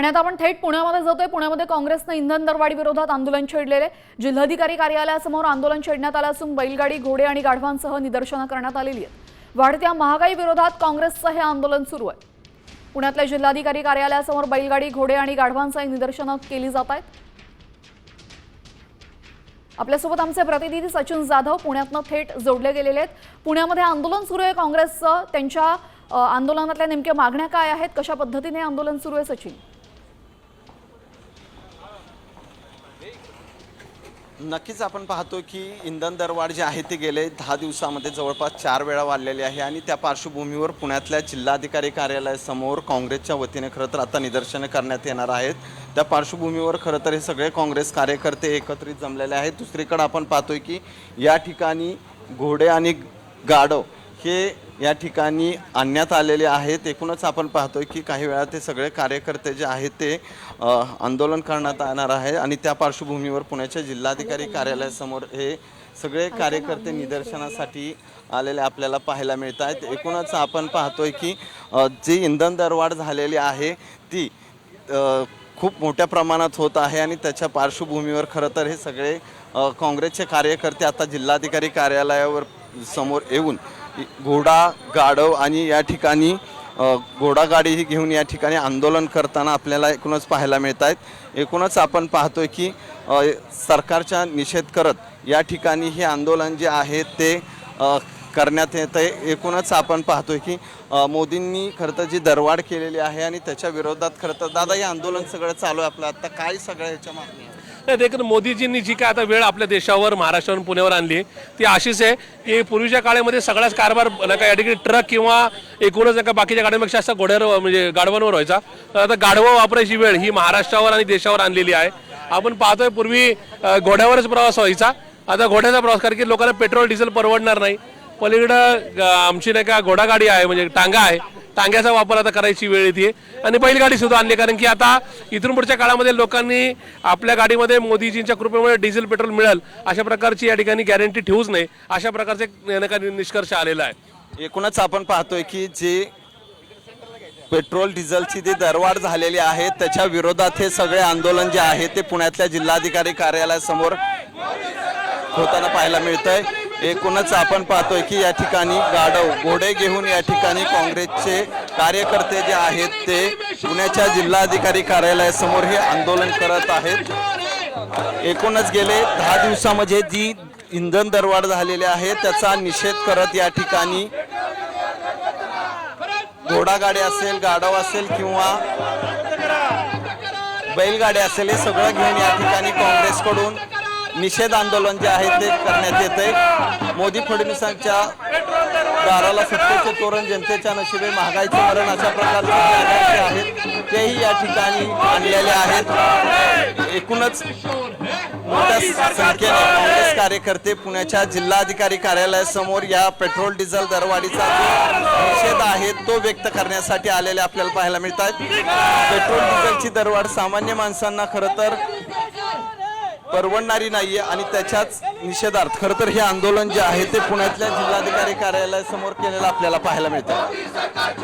आणि आता आपण थेट पुण्यामध्ये जातोय। पुण्यामध्ये काँग्रेसने इंधन दरवाढी विरोधात आंदोलन छेडलेले। जिल्हाधिकारी कार्यालयासमोर आंदोलन छेडण्यात आलं असून बैलगाडी, घोडे आणि गाढवांसह निदर्शनं करण्यात आलेली आहेत। वाढत्या महागाई विरोधात काँग्रेसचं हे आंदोलन सुरू आहे। पुण्यातल्या जिल्हाधिकारी कार्यालयासमोर बैलगाडी, घोडे आणि गाढवांसह निदर्शनं केली जात आहेत। आपल्यासोबत आमचे प्रतिनिधी सचिन जाधव पुण्यातनं थेट जोडले गेलेले आहेत। पुण्यामध्ये आंदोलन सुरू आहे काँग्रेसचं। त्यांच्या आंदोलनातल्या नेमक्या मागण्या काय आहेत, कशा पद्धतीने आंदोलन सुरू आहे सचिन? नक्कीच आपण पाहतो की इंधन दरवाढ जी आहे ती गेले 10 दिवसांमध्ये जवळपास 4 वेळा वाढलेली आहे आणि त्या पार्श्वभूमीवर पुण्यातल्या जिल्हाधिकारी कार्यालयासमोर काँग्रेसच्या वतीने खरं तर आता निदर्शने करण्यात येणार आहेत। त्या पार्श्वभूमीवर खरं तर हे सगळे काँग्रेस कार्यकर्ते एकत्रित जमलेले आहेत। दुसरीकडे आपण पाहतोय की या ठिकाणी घोडे आणि गाढव हे या ठिकाणी आणण्यात आलेले आहेत। एकूणच आपण पाहतोय की काही वेळा ते सगळे कार्यकर्ते जे आहेत ते आंदोलन करण्यात येणार आहे आणि त्या पार्श्वभूमीवर पुण्याच्या जिल्हाधिकारी कार्यालयासमोर हे सगळे कार्यकर्ते निदर्शनासाठी आलेले आपल्याला पाहायला मिळत आहेत। एकूणच आपण पाहतोय की जी इंधन दरवाढ झालेली आहे ती खूप मोठ्या प्रमाणात होत आहे आणि त्याच्या पार्श्वभूमीवर खरं तर हे सगळे काँग्रेसचे कार्यकर्ते आता जिल्हाधिकारी कार्यालयावर समोर येऊन घोडा, गाढव आणि या ठिकाणी घोडागाडी घेऊन या ठिकाणी आंदोलन करताना आपल्याला एकूणच पाहायला मिळत आहेत। एकूणच आपण पाहतोय की सरकारचा निषेध करत या ठिकाणी हे आंदोलन जे आहे ते करण्यात येत आहे। एकूणच आपण पाहतोय की मोदींनी खरं तर जी दरवाढ केलेली आहे आणि त्याच्या विरोधात खरं तर दादा हे आंदोलन सगळं चालू आहे आपलं, आता काय सगळं ह्याच्या मागणी आहे? देखील मोदीजींनी जी काय आता वेळ आपल्या देशावर, महाराष्ट्रावरून पुण्यावर आणली ती अशीच आहे की पूर्वीच्या काळामध्ये सगळ्याच कारभार नका या ठिकाणी ट्रक किंवा एकूणच नका बाकीच्या गाड्यांपेक्षा असा घोड्यावर म्हणजे गाढवांवर व्हायचा। तर आता गाढवं वापरायची वेळ ही महाराष्ट्रावर आणि देशावर आणलेली आहे। आपण पाहतोय पूर्वी घोड्यावरच प्रवास व्हायचा, आता घोड्याचा प्रवास कारण की लोकांना पेट्रोल डिझेल परवडणार नाही। पलीकडं आमची नाही का घोडागाडी आहे म्हणजे टांगा आहे, टांग्याचा वापर आता करायची वेळ येते आणि बैलगाडी सुद्धा आणली कारण की आता इथून पुढच्या काळामध्ये लोकांनी आपल्या गाडीमध्ये मोदीजींच्या कृपेमुळे डिझेल पेट्रोल मिळेल अशा प्रकारची या ठिकाणी गॅरंटी ठेवूच नाही, अशा प्रकारचे निष्कर्ष आलेला आहे। एकूणच आपण पाहतोय की जे पेट्रोल डिझेलची जी दरवाढ झालेली आहे त्याच्या विरोधात हे सगळे आंदोलन जे आहे ते पुण्यातल्या जिल्हाधिकारी कार्यालयासमोर होताना पाहायला मिळतंय। एकूणच आपण पाहतोय की या ठिकाणी गाढव, घोडे घेऊन या ठिकाणी काँग्रेसचे कार्यकर्ते जे आहेत ते पुण्याच्या जिल्हाधिकारी कार्यालयासमोर हे आंदोलन करत आहेत। एकूणच गेले 10 दिवसामध्ये जी इंधन दरवाढ झालेली आहे त्याचा निषेध करत या ठिकाणी घोडागाडी असेल, गाढव असेल किंवा बैलगाडी असेल हे सगळं घेऊन या ठिकाणी काँग्रेसकडून निषेध आंदोलन जे आहे ते करण्यात येते। मोदी फडणवीसांच्या दाराला सत्तेचे तोरण, जनतेच्या नशिबे महागाईचे मरण अशा प्रकारचे जे आहेत तेही या ठिकाणी आणलेले आहेत। एकूणच मोठ्या संख्येने काँग्रेस कार्यकर्ते पुण्याच्या जिल्हाधिकारी कार्यालयासमोर या पेट्रोल डिझेल दरवाढीचा जो निषेध आहे तो व्यक्त करण्यासाठी आलेले आपल्याला पाहायला मिळत आहेत। पेट्रोल डिझेलची दरवाढ सामान्य माणसांना खरं तर परवडणारी नाहीये आणि त्याच्याच निषेधार्थ खरं तर हे आंदोलन जे आहे ते पुण्यातल्या जिल्हाधिकारी कार्यालयासमोर केलेलं आपल्याला पाहायला मिळतं।